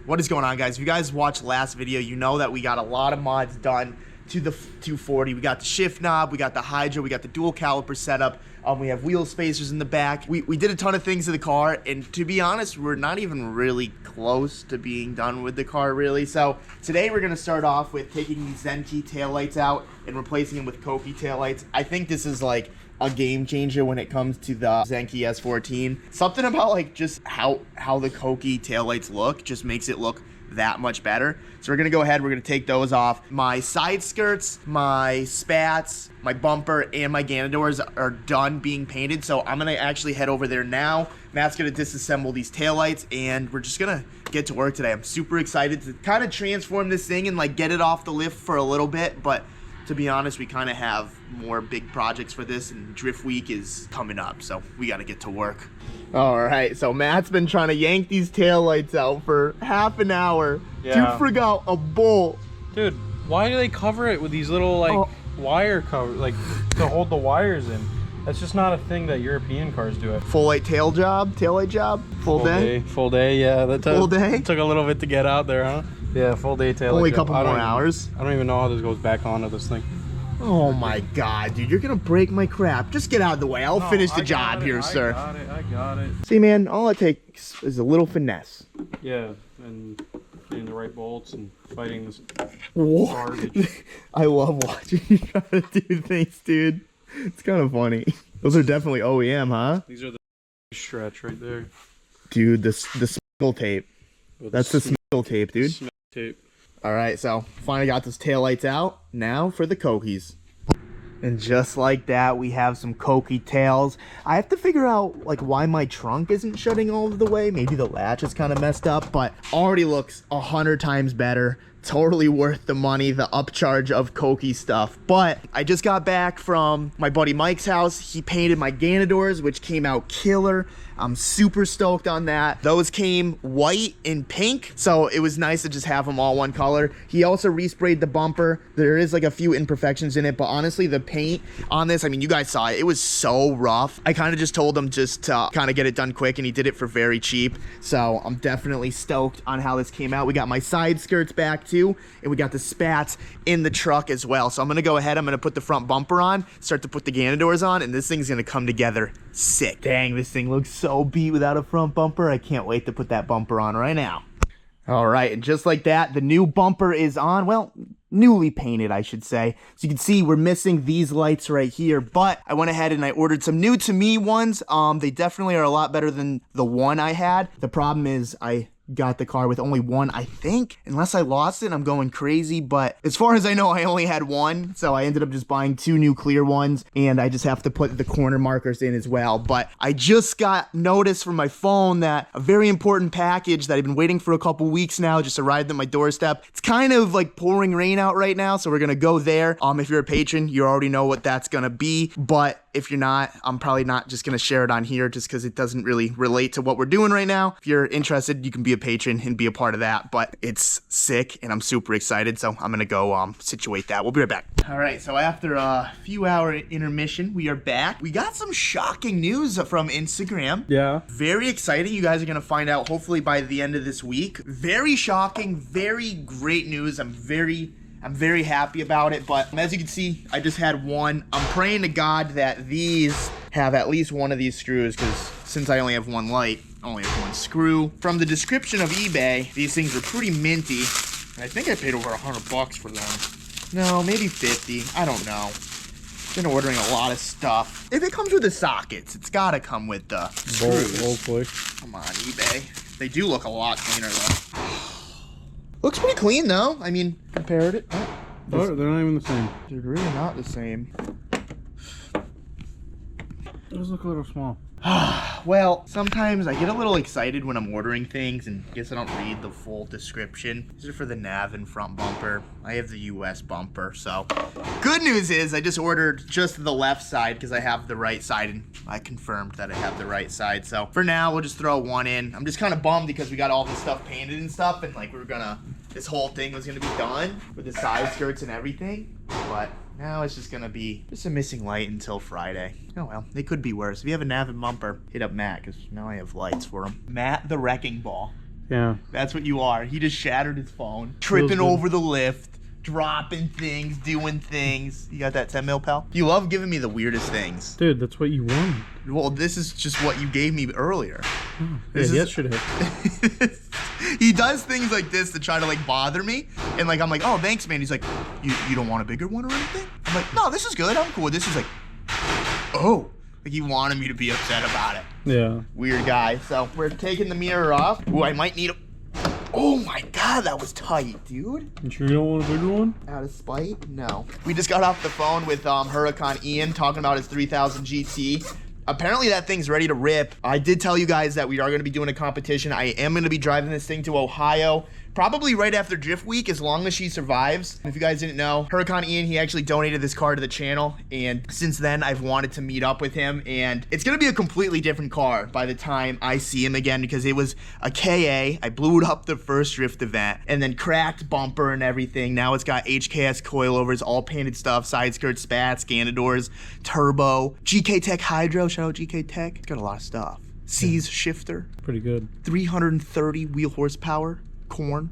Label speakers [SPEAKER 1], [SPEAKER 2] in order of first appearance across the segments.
[SPEAKER 1] What is going on, guys? If you guys watched last video, you know that we got a lot of mods done to the 240. We got the shift knob, we got the hydro, we got the dual caliper setup. We have wheel spacers in the back. We did a ton of things to the car, and to be honest, we're not even really close to being done with the car, really. So today we're gonna start off with taking these Zenki taillights out and replacing them with Koki taillights. I think this is like a game changer when it comes to the Zenki S14. Something about like just how the Koki taillights look just makes it look that much better. So we're gonna go ahead, we're gonna take those off. My side skirts, my spats, my bumper, and my ganadors are done being painted, so I'm gonna actually head over there now. Matt's gonna disassemble these taillights, and we're just gonna get to work today. I'm super excited to kind of transform this thing and like get it off the lift for a little bit, but to be honest, we kind of have more big projects for this, and Drift Week is coming up, so we got to get to work. All right, so Matt's been trying to yank these taillights out for half an hour. Yeah. You forgot a bolt.
[SPEAKER 2] Dude, why do they cover it with these little like wire cover, like to hold the wires in? That's just not a thing that European cars do. It.
[SPEAKER 1] Full light taillight job? Full day?
[SPEAKER 2] Full day, yeah. That
[SPEAKER 1] full day?
[SPEAKER 2] Took a little bit to get out there, huh? Yeah, full day tail.
[SPEAKER 1] Only a couple more hours.
[SPEAKER 2] I don't even know how this goes back onto this thing.
[SPEAKER 1] Oh my god, dude, you're gonna break my crap. Just get out of the way. I'll finish the job here, sir.
[SPEAKER 2] I got it.
[SPEAKER 1] See, man, all it takes is a little finesse.
[SPEAKER 2] Yeah, and getting the right bolts and fighting this
[SPEAKER 1] garbage. I love watching you try to do things, dude. It's kind of funny. Those are definitely OEM, huh?
[SPEAKER 2] These are the stretch right there.
[SPEAKER 1] Dude, the smiggle tape. That's the smiggle tape, dude.
[SPEAKER 2] Tape.
[SPEAKER 1] All right, so finally got those taillights out. Now for the Kokis. And just like that, we have some Koki tails. I have to figure out like why my trunk isn't shutting all of the way. Maybe the latch is kind of messed up, but already looks 100 times better. Totally worth the money, the upcharge of Koki stuff. But I just got back from my buddy Mike's house. He painted my ganadors, which came out killer. I'm super stoked on that. Those came white and pink, so it was nice to just have them all one color. He also resprayed the bumper. There is like a few imperfections in it, but honestly, the paint on this, I mean, you guys saw it. It was so rough. I kind of just told him just to kind of get it done quick, and he did it for very cheap. So I'm definitely stoked on how this came out. We got my side skirts back too, and we got the spats in the truck as well. So I'm gonna go ahead, I'm gonna put the front bumper on, start to put the ganadors on, and this thing's gonna come together sick. Dang, this thing looks so beat without a front bumper. I can't wait to put that bumper on right now. All right, and just like that, the new bumper is on. Well, newly painted, I should say. So you can see we're missing these lights right here, but I went ahead and I ordered some new to me ones. They definitely are a lot better than the one I had. The problem is I got the car with only one, I think. Unless I lost it, I'm going crazy, but as far as I know, I only had one, so I ended up just buying two new clear ones, and I just have to put the corner markers in as well. But I just got notice from my phone that a very important package that I've been waiting for a couple weeks now just arrived at my doorstep. It's kind of like pouring rain out right now, so we're gonna go there. If you're a patron, you already know what that's gonna be, but if you're not, I'm probably not just gonna share it on here just because it doesn't really relate to what we're doing right now. If you're interested, you can be a patron and be a part of that, but it's sick and I'm super excited, so I'm gonna go situate that. We'll be right back. All right, so after a few hour intermission, we are back. We got some shocking news from Instagram.
[SPEAKER 2] Yeah.
[SPEAKER 1] Very exciting. You guys are gonna find out hopefully by the end of this week. Very shocking, very great news. I'm very happy about it, but as you can see, I just had one. I'm praying to God that these have at least one of these screws, because since I only have one light, I only have one screw. From the description of eBay, these things are pretty minty, and I think I paid over $100 for them. No, maybe 50. I don't know. Been ordering a lot of stuff. If it comes with the sockets, it's gotta come with the screws.
[SPEAKER 2] Hopefully.
[SPEAKER 1] Come on, eBay. They do look a lot cleaner though. Looks pretty clean though. I mean, compared it.
[SPEAKER 2] Oh, they're not even the same.
[SPEAKER 1] They're really not the same.
[SPEAKER 2] Those look a little small.
[SPEAKER 1] Well, sometimes I get a little excited when I'm ordering things and guess I don't read the full description. These are for the nav and front bumper. I have the US bumper, so. Good news is I just ordered just the left side because I have the right side, and I confirmed that I have the right side. So for now, we'll just throw one in. I'm just kind of bummed because we got all this stuff painted and stuff, and like this whole thing was gonna be done with the side skirts and everything, but now it's just gonna be just a missing light until Friday. Oh well, they could be worse. If you have a nav and bumper, hit up Matt, because now I have lights for him. Matt the Wrecking Ball.
[SPEAKER 2] Yeah.
[SPEAKER 1] That's what you are. He just shattered his phone, tripping over the lift, dropping things, doing things. You got that 10 mil, pal? You love giving me the weirdest things.
[SPEAKER 2] Dude, that's what you want.
[SPEAKER 1] Well, this is just what you gave me earlier.
[SPEAKER 2] Oh,
[SPEAKER 1] This
[SPEAKER 2] yeah,
[SPEAKER 1] is-
[SPEAKER 2] yesterday.
[SPEAKER 1] He does things like this to try to like bother me, and like I'm like, oh, thanks, man. He's like, you don't want a bigger one or anything? I'm like, no, this is good. I'm cool with this. He's like, oh, like he wanted me to be upset about it.
[SPEAKER 2] Yeah.
[SPEAKER 1] Weird guy. So we're taking the mirror off. Ooh, I might need a. Oh my god, that was tight, dude.
[SPEAKER 2] You sure you don't want a bigger one?
[SPEAKER 1] Out of spite? No. We just got off the phone with Huracan Ian talking about his 3000 GT. Apparently that thing's ready to rip. I did tell you guys that we are going to be doing a competition. I am going to be driving this thing to Ohio, probably right after Drift Week, as long as she survives. If you guys didn't know, Huracan Ian, he actually donated this car to the channel, and since then I've wanted to meet up with him, and it's going to be a completely different car by the time I see him again, because it was a KA. I blew it up the first Drift event, and then cracked bumper and everything. Now it's got HKS coilovers, all painted stuff, side skirts, spats, Ganadors, turbo, gktech hydro. Shout out gktech. It's got a lot of stuff. C's shifter,
[SPEAKER 2] Pretty good.
[SPEAKER 1] 330 wheel horsepower, corn,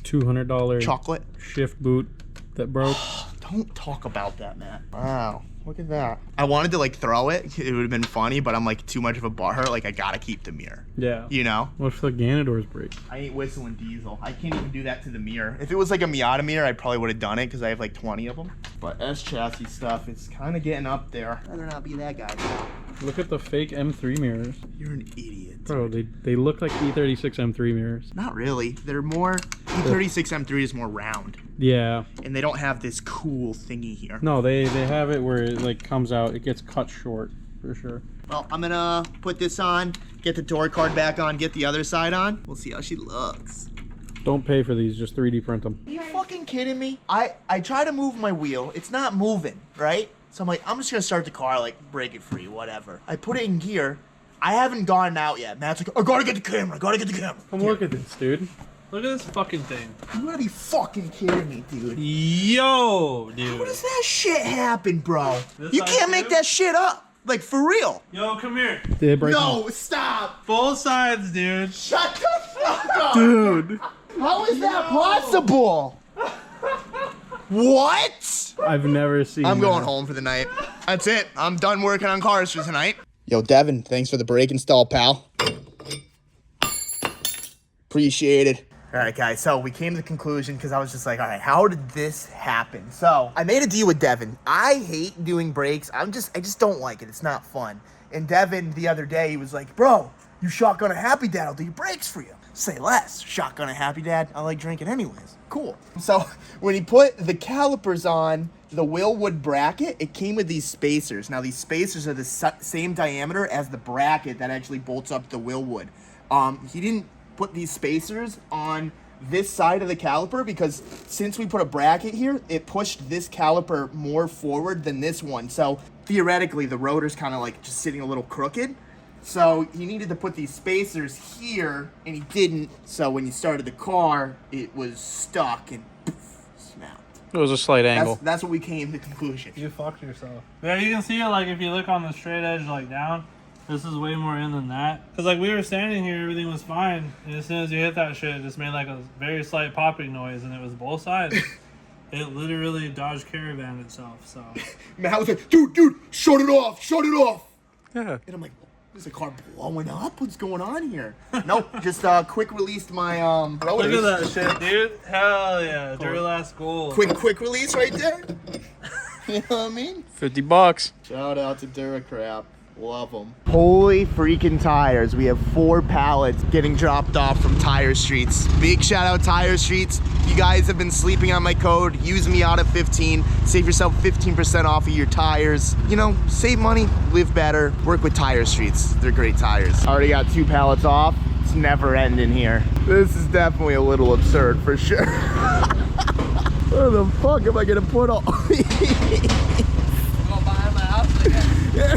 [SPEAKER 2] $200
[SPEAKER 1] chocolate.
[SPEAKER 2] shift boot that broke.
[SPEAKER 1] Don't talk about that, Matt. Wow, look at that. I wanted to like throw it. It would have been funny, but I'm like too much of a butthurt. Like I gotta keep the mirror.
[SPEAKER 2] Yeah.
[SPEAKER 1] You know?
[SPEAKER 2] What if the Ganadors break?
[SPEAKER 1] I ain't whistling diesel. I can't even do that to the mirror. If it was like a Miata mirror, I probably would have done it because I have like 20 of them. But S chassis stuff, it's kind of getting up there. I'd rather not be that guy.
[SPEAKER 2] Look at the fake M3 mirrors.
[SPEAKER 1] You're an idiot.
[SPEAKER 2] Bro, they look like E36 M3 mirrors.
[SPEAKER 1] Not really. They're more. E36 M3 is more round,
[SPEAKER 2] Yeah.
[SPEAKER 1] and they don't have this cool thingy here.
[SPEAKER 2] No, they have it where it like comes out. It gets cut short for sure.
[SPEAKER 1] Well, I'm gonna put this on, get the door card back on, get the other side on. We'll see how she looks.
[SPEAKER 2] Don't pay for these. Just 3D print them.
[SPEAKER 1] Are you fucking kidding me? I try to move my wheel. It's not moving, right? So I'm like, I'm just gonna start the car, like break it free, whatever. I put it in gear. I haven't gone out yet. Matt's like, I gotta get the camera.
[SPEAKER 2] Come look at this, dude. Look at this fucking thing.
[SPEAKER 1] You gotta be fucking kidding me, dude.
[SPEAKER 2] Yo, dude.
[SPEAKER 1] How does that shit happen, bro?
[SPEAKER 2] This
[SPEAKER 1] You
[SPEAKER 2] side
[SPEAKER 1] can't make
[SPEAKER 2] too?
[SPEAKER 1] that shit up. Like, for real.
[SPEAKER 2] Yo, come here.
[SPEAKER 1] No, stop.
[SPEAKER 2] Both sides, dude.
[SPEAKER 1] Shut the fuck up.
[SPEAKER 2] Dude.
[SPEAKER 1] How is that possible? What?
[SPEAKER 2] I've never seen
[SPEAKER 1] I'm
[SPEAKER 2] that.
[SPEAKER 1] going home for the night. That's it. I'm done working on cars for tonight. Yo, Devin, thanks for the brake install, pal. Appreciate it. All right, guys, so we came to the conclusion because I was just like, all right, how did this happen? So I made a deal with Devin. I hate doing brakes. I just don't like it. It's not fun. And Devin, the other day, he was like, bro, you shotgun a Happy Dad, I'll do your brakes for you. Say less. Shotgun a Happy Dad, I like drinking anyways. Cool. So when he put the calipers on the Willwood bracket, it came with these spacers. Now these spacers are the same diameter as the bracket that actually bolts up the Willwood. He didn't put these spacers on this side of the caliper because since we put a bracket here, it pushed this caliper more forward than this one. So theoretically, the rotor's kind of like just sitting a little crooked. So he needed to put these spacers here, and he didn't. So when he started the car, it was stuck and poof, snapped.
[SPEAKER 2] It was a slight angle.
[SPEAKER 1] That's what we came to the conclusion.
[SPEAKER 3] You fucked yourself. Yeah, you can see it like if you look on the straight edge like down, this is way more in than that. Cause like we were standing here, everything was fine. And as soon as you hit that shit, it just made like a very slight popping noise and it was both sides. It literally Dodge Caravan itself, so.
[SPEAKER 1] Matt was like, dude, shut it off.
[SPEAKER 2] Yeah.
[SPEAKER 1] And I'm like, is the car blowing up? What's going on here? Nope, just quick released my rotors.
[SPEAKER 3] Look at that shit, dude. Hell yeah, Duralast Gold.
[SPEAKER 1] Quick release right there. You know what I mean?
[SPEAKER 2] $50.
[SPEAKER 1] Shout out to Duracrap. Love them. Holy freaking tires. We have 4 pallets getting dropped off from Tire Streets. Big shout out Tire Streets. You guys have been sleeping on my code. Use Miata 15. Save yourself 15% off of your tires. You know, save money, live better. Work with Tire Streets. They're great tires. Already got 2 pallets off. It's never ending here. This is definitely a little absurd for sure. Where the fuck am I gonna put all these?
[SPEAKER 3] Go behind my house again.
[SPEAKER 1] Yeah,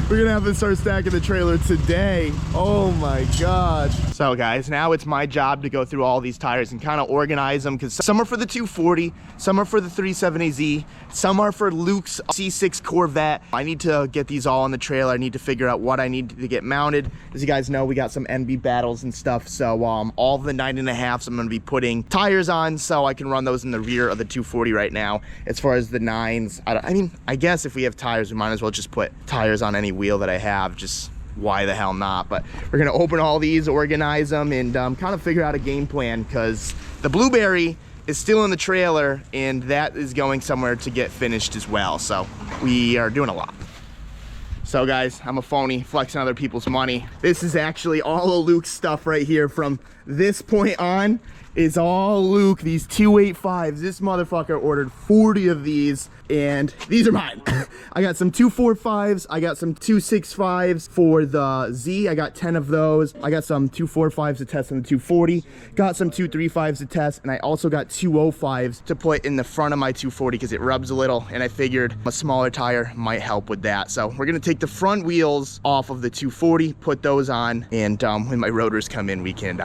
[SPEAKER 1] We're gonna have to start stacking the trailer today. Oh my God. So guys, now it's my job to go through all these tires and kind of organize them, because some are for the 240, some are for the 370Z, some are for Luke's C6 Corvette. I need to get these all on the trailer. I need to figure out what I need to get mounted. As you guys know, we got some NB battles and stuff. So all the 9.5s I'm gonna be putting tires on so I can run those in the rear of the 240 right now. As far as the 9s, I mean, I guess if we have tires, we might as well just put tires on any wheel that I have. Just why the hell not? But we're gonna open all these, organize them, and kind of figure out a game plan, because the Blueberry is still in the trailer and that is going somewhere to get finished as well. So we are doing a lot. So guys, I'm a phony, flexing other people's money. This is actually all of Luke's stuff right here. From this point on is all Luke. These 285s, this motherfucker ordered 40 of these, and these are mine. I got some 245s, I got some 265s for the Z, I got 10 of those. I got some 245s to test on the 240, got some 235s to test, and I also got 205s to put in the front of my 240 because it rubs a little, and I figured a smaller tire might help with that. So we're gonna take the front wheels off of the 240, put those on, and when my rotors come in, we can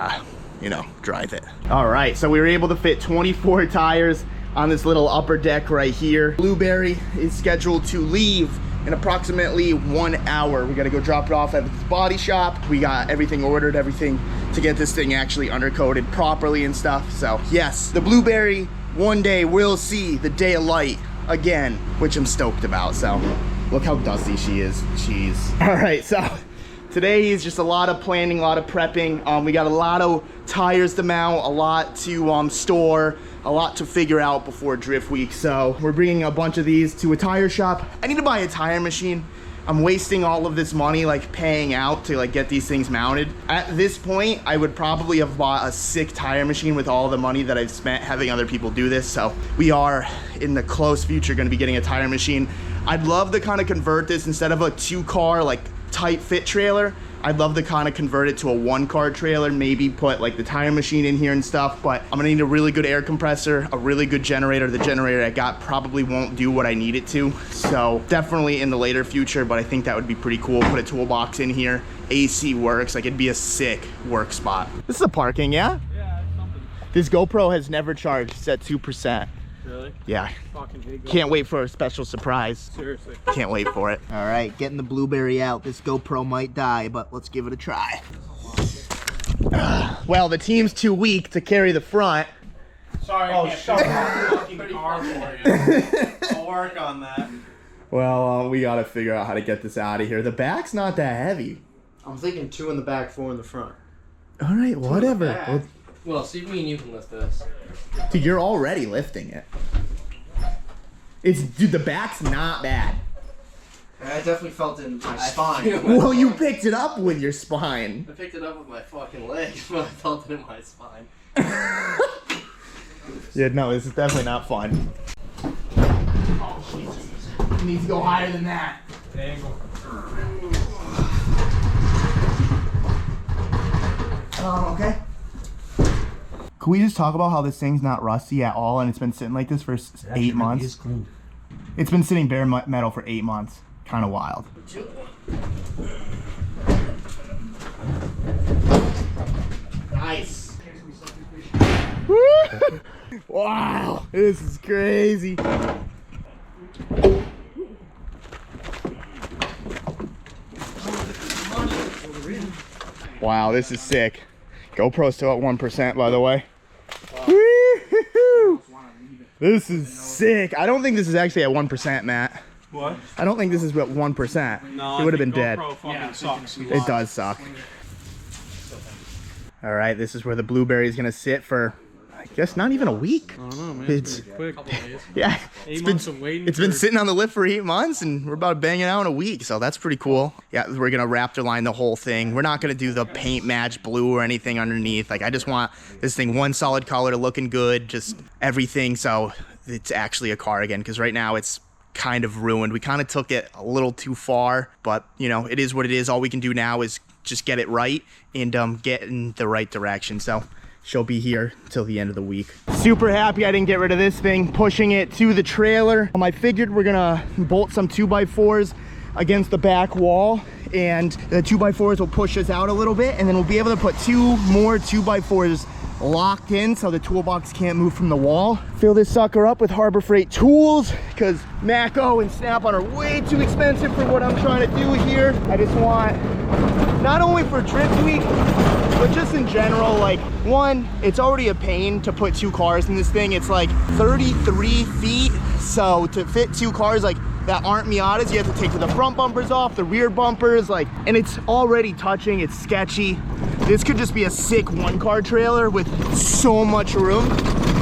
[SPEAKER 1] you know, drive it. All right, so we were able to fit 24 tires on this little upper deck right here. Blueberry is scheduled to leave in approximately 1 hour. We gotta go drop it off at the body shop. We got everything ordered, everything to get this thing actually undercoated properly and stuff. So yes, the Blueberry one day will see the day of light again, which I'm stoked about. So look how dusty she is, jeez. All right, so today is just a lot of planning, a lot of prepping. We got a lot of tires to mount, a lot to store, a lot to figure out before drift week. So we're bringing a bunch of these to a tire shop. I need to buy a tire machine. I'm wasting all of this money like paying out to like get these things mounted. At this point, I would probably have bought a sick tire machine with all the money that I've spent having other people do this. So we are in the close future gonna be getting a tire machine. I'd love to kind of convert this, instead of a 2-car like tight fit trailer, I'd love to kind of convert it to a 1-car trailer, maybe put like the tire machine in here and stuff. But I'm gonna need a really good air compressor, a really good generator. The generator I got probably won't do what I need it to, so definitely in the later future, but I think that would be pretty cool. Put a toolbox in here, AC works, like it'd be a sick work spot. This is a parking, yeah?
[SPEAKER 3] Yeah, it's something.
[SPEAKER 1] This GoPro has never charged, it's at 2%.
[SPEAKER 3] Really?
[SPEAKER 1] Yeah.
[SPEAKER 3] Fucking big.
[SPEAKER 1] Can't wait for a special surprise.
[SPEAKER 3] Seriously.
[SPEAKER 1] Can't wait for it. All right, getting the Blueberry out. This GoPro might die, but let's give it a try. Well, the team's too weak to carry the front.
[SPEAKER 3] Sorry,
[SPEAKER 2] Oh,
[SPEAKER 3] I can't
[SPEAKER 2] shut
[SPEAKER 3] pick
[SPEAKER 2] up.
[SPEAKER 3] up the fucking car for you. I'll work on that.
[SPEAKER 1] Well, we gotta figure out how to get this out of here. The back's not that heavy.
[SPEAKER 4] I'm thinking 2 in the back, 4 in the front.
[SPEAKER 1] All right, whatever.
[SPEAKER 4] back. Well, see if me and you can lift this.
[SPEAKER 1] Dude, you're already lifting it. Dude, the back's not bad.
[SPEAKER 4] I definitely felt it in my spine.
[SPEAKER 1] Well, you picked it up with your spine.
[SPEAKER 4] I picked it up with my fucking legs, but I felt it in my spine.
[SPEAKER 1] Yeah, no, this is definitely not fun. Oh, Jesus. It needs to go higher than that.
[SPEAKER 2] Angle.
[SPEAKER 1] Okay. Can we just talk about how this thing's not rusty at all, and it's been sitting like this for 8 months? It's been sitting bare metal for 8 months. Kind of wild. Nice. Wow, this is crazy. Wow, this is sick. GoPro's still at 1%, by the way. Woo-hoo-hoo. This is sick. I don't think this is actually at 1%, Matt.
[SPEAKER 2] What?
[SPEAKER 1] I don't think this is at 1%.
[SPEAKER 2] No,
[SPEAKER 1] it would have been dead.
[SPEAKER 2] Yeah, sucks.
[SPEAKER 1] It does suck. All right, this is where the Blueberry is gonna sit for, I guess, not even a week.
[SPEAKER 2] I don't know, man.
[SPEAKER 1] It's
[SPEAKER 2] quick.
[SPEAKER 1] yeah.
[SPEAKER 2] 8 months of waiting.
[SPEAKER 1] It's been sitting on the lift for 8 months, and we're about to bang it out in a week, so that's pretty cool. Yeah, we're gonna Raptor line the whole thing. We're not gonna do the paint match blue or anything underneath. Like, I just want this thing one solid color, looking good, just everything, so it's actually a car again. Because right now it's kind of ruined. We kind of took it a little too far, but you know, it is what it is. All we can do now is just get it right and get in the right direction. So she'll be here till the end of the week. Super happy I didn't get rid of this thing, pushing it to the trailer. I figured we're gonna bolt some 2x4s against the back wall, and the 2x4s will push us out a little bit, and then we'll be able to put 2 more 2x4s locked in so the toolbox can't move from the wall. Fill this sucker up with Harbor Freight tools because Mako and Snap-on are way too expensive for what I'm trying to do here. I just want, not only for Drift Week, but just in general, like, one, it's already a pain to put 2 cars in this thing. It's like 33 feet, so to fit 2 cars like that aren't Miatas, you have to take the front bumpers off, the rear bumpers, like, and it's already touching, it's sketchy. This could just be a sick 1-car trailer with so much room,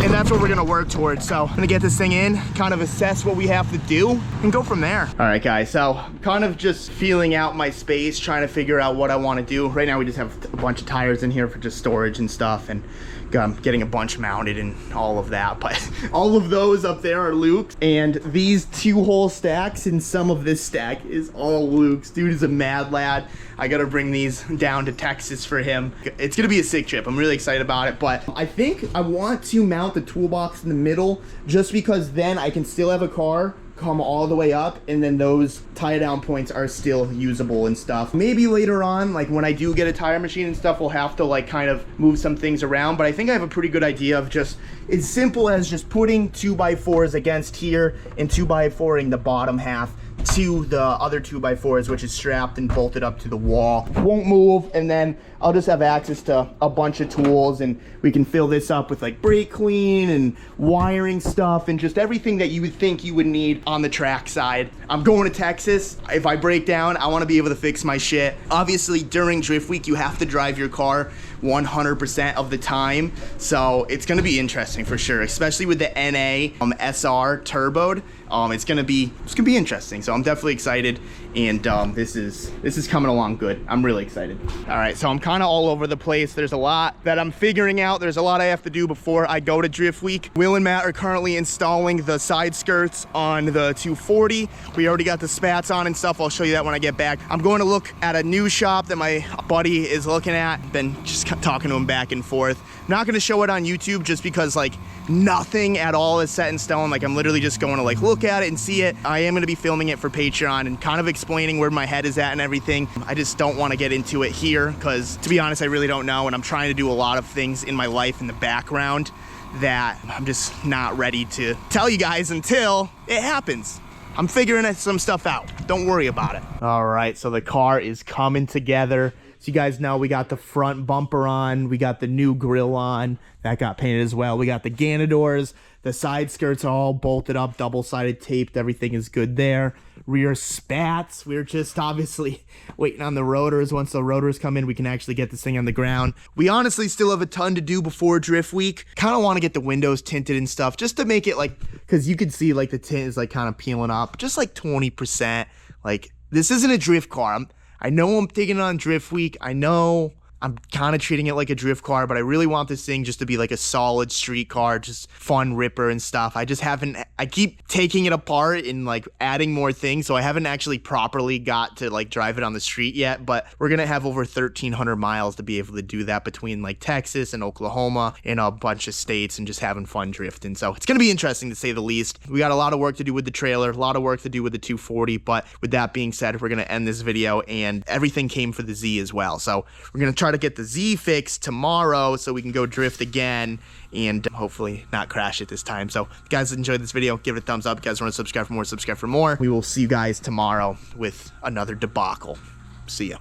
[SPEAKER 1] and that's what we're gonna work towards. So I'm gonna get this thing in, kind of assess what we have to do, and go from there. All right, guys, so kind of just feeling out my space, trying to figure out what I wanna do. Right now we just have a bunch of tires in here for just storage and stuff, and getting a bunch mounted and all of that, but all of those up there are Luke's, and these 2 whole stacks and some of this stack is all Luke's. Dude is a mad lad. I gotta bring these down to Texas for him. It's gonna be a sick trip. I'm really excited about it, but I think I want to mount the toolbox in the middle just because then I can still have a car come all the way up, and then those tie down points are still usable and stuff. Maybe later on, like when I do get a tire machine and stuff, we'll have to like kind of move some things around, but I think I have a pretty good idea of just as simple as just putting 2x4s against here and 2x4ing the bottom half to the other 2x4s, which is strapped and bolted up to the wall. Won't move, and then I'll just have access to a bunch of tools, and we can fill this up with like brake clean and wiring stuff and just everything that you would think you would need on the track side. I'm going to Texas. If I break down, I want to be able to fix my shit. Obviously, during Drift Week, you have to drive your car 100% of the time, so it's going to be interesting for sure, especially with the NA SR turboed. It's gonna be interesting, so I'm definitely excited, and this is coming along good. I'm really excited. All right, so I'm kind of all over the place. There's a lot that I'm figuring out. There's a lot I have to do before I go to Drift Week. Will and Matt are currently installing the side skirts on the 240. We already got the spats on and stuff. I'll show you that when I get back. I'm going to look at a new shop that my buddy is looking at. Been just talking to him back and forth. I'm not gonna show it on YouTube just because like nothing at all is set in stone. Like I'm literally just going to like look at it and see it. I am gonna be filming it for Patreon and kind of explaining where my head is at and everything. I just don't want to get into it here because to be honest, I really don't know, and I'm trying to do a lot of things in my life in the background that I'm just not ready to tell you guys until it happens. I'm figuring some stuff out. Don't worry about it. All right, so the car is coming together. So you guys know we got the front bumper on, we got the new grille on, that got painted as well. We got the Ganadors, the side skirts are all bolted up, double-sided taped, everything is good there. Rear spats, we're just obviously waiting on the rotors. Once the rotors come in, we can actually get this thing on the ground. We honestly still have a ton to do before Drift Week. Kind of want to get the windows tinted and stuff just to make it like, because you can see like the tint is like kind of peeling up, just like 20%. Like this isn't a drift car. I know I'm taking it on Drift Week. I know I'm kind of treating it like a drift car, but I really want this thing just to be like a solid street car, just fun ripper and stuff. I just haven't, I keep taking it apart and like adding more things, so I haven't actually properly got to like drive it on the street yet, but we're gonna have over 1,300 miles to be able to do that between like Texas and Oklahoma and a bunch of states and just having fun drifting. So it's gonna be interesting to say the least. We got a lot of work to do with the trailer, a lot of work to do with the 240, but with that being said, we're gonna end this video, and everything came for the Z as well. So we're gonna try to get the Z fixed tomorrow so we can go drift again and hopefully not crash it this time. So if you guys enjoyed this video, give it a thumbs up. If you guys want to subscribe for more, subscribe for more. We will see you guys tomorrow with another debacle. See ya.